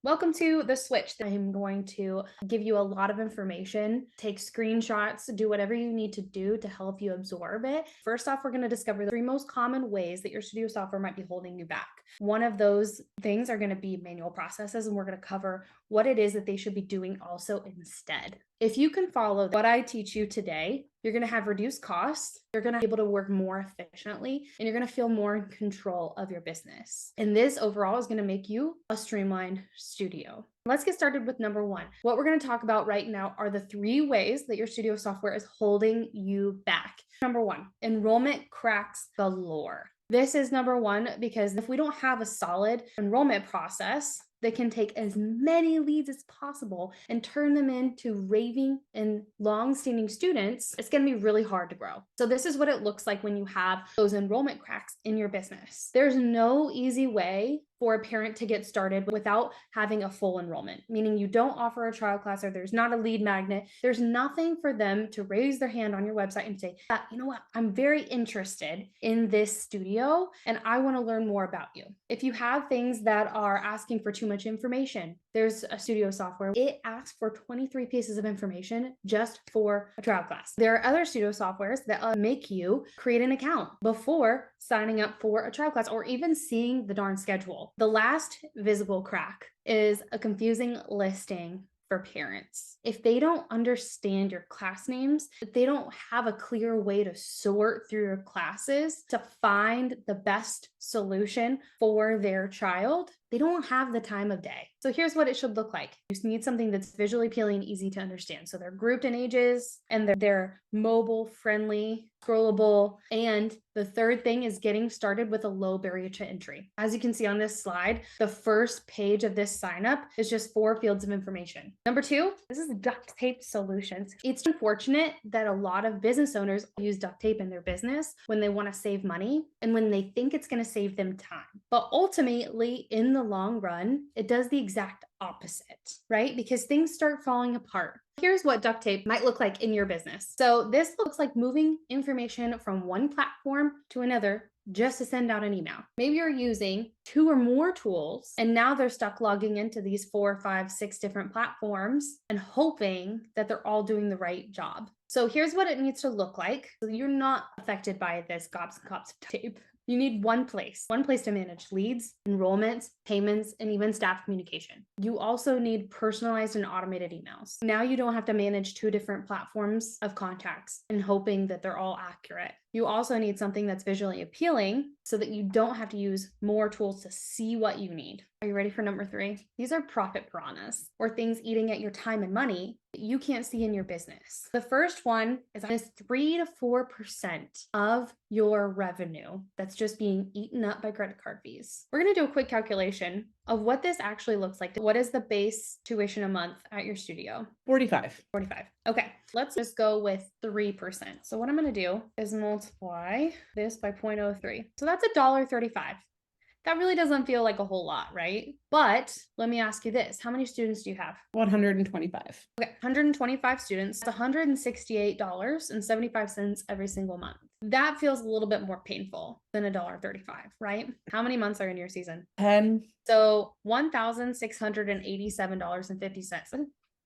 Welcome to The Switch. I'm going to give you a lot of information, take screenshots, do whatever you need to do to help you absorb it. First off, we're going to discover the three most common ways that your studio software might be holding you back. One of those things are going to be manual processes, and we're going to cover what it is that they should be doing also instead. If you can follow what I teach you today, you're going to have reduced costs, you're going to be able to work more efficiently, and you're going to feel more in control of your business. And this overall is going to make you a streamlined studio. Let's get started with number one. What we're going to talk about right now are the three ways that your studio software is holding you back. Number one, enrollment cracks galore. This is number one because if we don't have a solid enrollment process that can take as many leads as possible and turn them into raving and long-standing students, it's going to be really hard to grow. So this is what it looks like when you have those enrollment cracks in your business. There's no easy way for a parent to get started without having a full enrollment, meaning you don't offer a trial class or there's not a lead magnet. There's nothing for them to raise their hand on your website and say, you know what, I'm very interested in this studio and I want to learn more about you. If you have things that are asking for too much information, there's a studio software. It asks for 23 pieces of information just for a trial class. There are other studio softwares that make you create an account before signing up for a trial class or even seeing the darn schedule. The last visible crack is a confusing listing for parents. If they don't understand your class names, if they don't have a clear way to sort through your classes to find the best solution for their child, they don't have the time of day. So here's what it should look like. You just need something that's visually appealing and easy to understand. So they're grouped in ages and they're mobile friendly, scrollable. And the third thing is getting started with a low barrier to entry. As you can see on this slide, the first page of this sign up is just 4 fields of information. Number 2, this is duct tape solutions. It's unfortunate that a lot of business owners use duct tape in their business when they want to save money and when they think it's going to save them time. But ultimately, in the long run, it does the exact opposite, right? Because things start falling apart. Here's what duct tape might look like in your business. So this looks like moving information from one platform to another just to send out an email. Maybe you're using 2 or more tools and now they're stuck logging into these 4, 5, 6 different platforms and hoping that they're all doing the right job. So here's what it needs to look like. So you're not affected by this gobs and gobs of tape. You need one place to manage leads, enrollments, payments, and even staff communication. You also need personalized and automated emails. Now you don't have to manage 2 different platforms of contacts and hoping that they're all accurate. You also need something that's visually appealing so that you don't have to use more tools to see what you need. Are you ready for number 3? These are profit piranhas, or things eating at your time and money that you can't see in your business. The first one is 3 to 4% of your revenue that's just being eaten up by credit card fees. We're going to do a quick calculation of what this actually looks like. What is the base tuition a month at your studio? 45. Okay, let's just go with 3%. So what I'm going to do is multiply this by 0.03. So that's $1.35. That really doesn't feel like a whole lot, right? But let me ask you this. How many students do you have? 125. Okay, 125 students. That's $168.75 every single month. That feels a little bit more painful than $1.35, right? How many months are in your season? 10. So $1,687.50.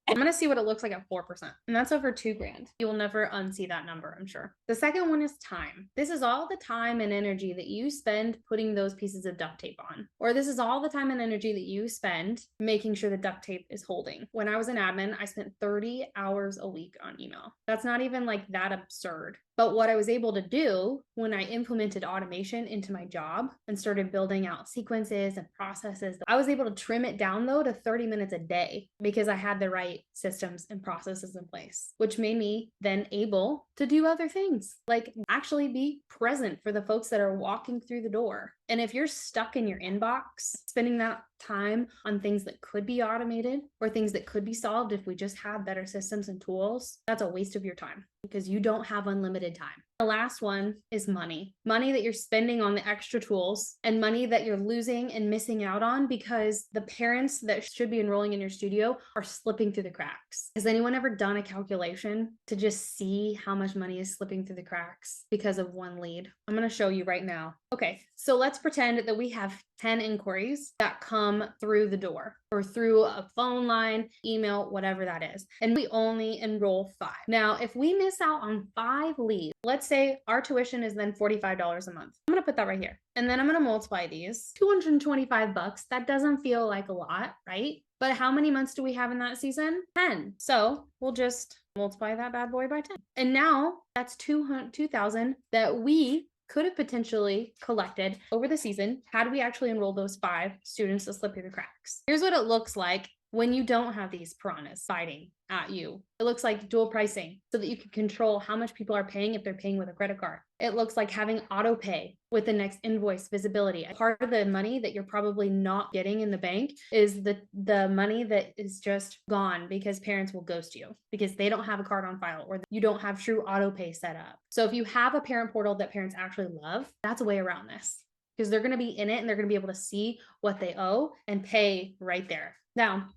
I'm going to see what it looks like at 4%. And that's over $2,000. You will never unsee that number, I'm sure. The second one is time. This is all the time and energy that you spend putting those pieces of duct tape on. Or this is all the time and energy that you spend making sure the duct tape is holding. When I was an admin, I spent 30 hours a week on email. That's not even like that absurd. But what I was able to do when I implemented automation into my job and started building out sequences and processes, I was able to trim it down though to 30 minutes a day because I had the right systems and processes in place, which made me then able to do other things, like actually be present for the folks that are walking through the door. And if you're stuck in your inbox, spending that time on things that could be automated or things that could be solved if we just had better systems and tools, that's a waste of your time because you don't have unlimited time. The last one is money. Money that you're spending on the extra tools and money that you're losing and missing out on because the parents that should be enrolling in your studio are slipping through the cracks. Has anyone ever done a calculation to just see how much money is slipping through the cracks because of one lead? I'm going to show you right now. Okay, so let's pretend that we have 10 inquiries that come through the door or through a phone line, email, whatever that is. And we only enroll 5. Now, if we miss out on 5 leads, let's say our tuition is then $45 a month. I'm going to put that right here. And then I'm going to multiply these. 225 bucks. That doesn't feel like a lot, right? But how many months do we have in that season? 10. So we'll just multiply that bad boy by 10. And now that's 2,000 that we could have potentially collected over the season had we actually enrolled those 5 students that slip through the cracks. Here's what it looks like when you don't have these piranhas fighting at you. It looks like dual pricing so that you can control how much people are paying if they're paying with a credit card. It looks like having auto pay with the next invoice visibility. Part of the money that you're probably not getting in the bank is the money that is just gone because parents will ghost you because they don't have a card on file or you don't have true auto pay set up. So if you have a parent portal that parents actually love, that's a way around this because they're going to be in it and they're going to be able to see what they owe and pay right there. Now,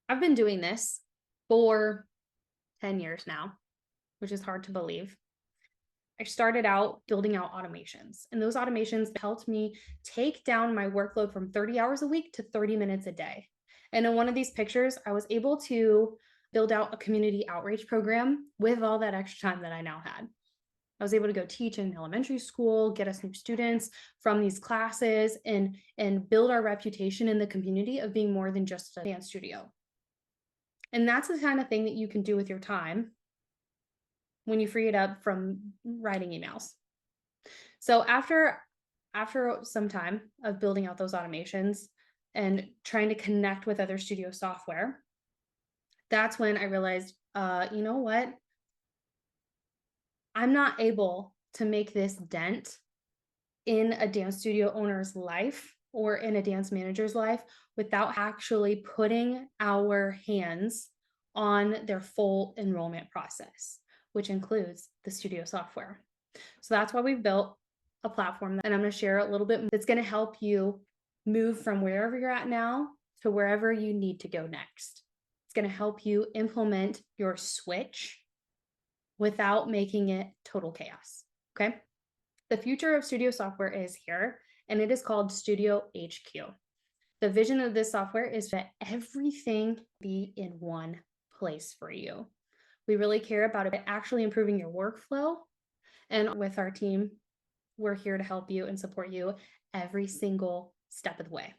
I've been doing this for 10 years now, which is hard to believe. I started out building out automations, and those automations helped me take down my workload from 30 hours a week to 30 minutes a day. And in one of these pictures, I was able to build out a community outreach program with all that extra time that I now had. I was able to go teach in elementary school, get us new students from these classes, and build our reputation in the community of being more than just a dance studio. And that's the kind of thing that you can do with your time when you free it up from writing emails. So after some time of building out those automations and trying to connect with other studio software, that's when I realized, you know what? I'm not able to make this dent in a dance studio owner's life or in a dance manager's life without actually putting our hands on their full enrollment process, which includes the studio software. So that's why we've built a platform, and I'm going to share a little bit that's going to help you move from wherever you're at now to wherever you need to go next. It's going to help you implement your switch without making it total chaos. Okay. The future of studio software is here, and it is called Studio HQ. The vision of this software is that everything be in one place for you. We really care about it actually improving your workflow. And with our team, we're here to help you and support you every single step of the way.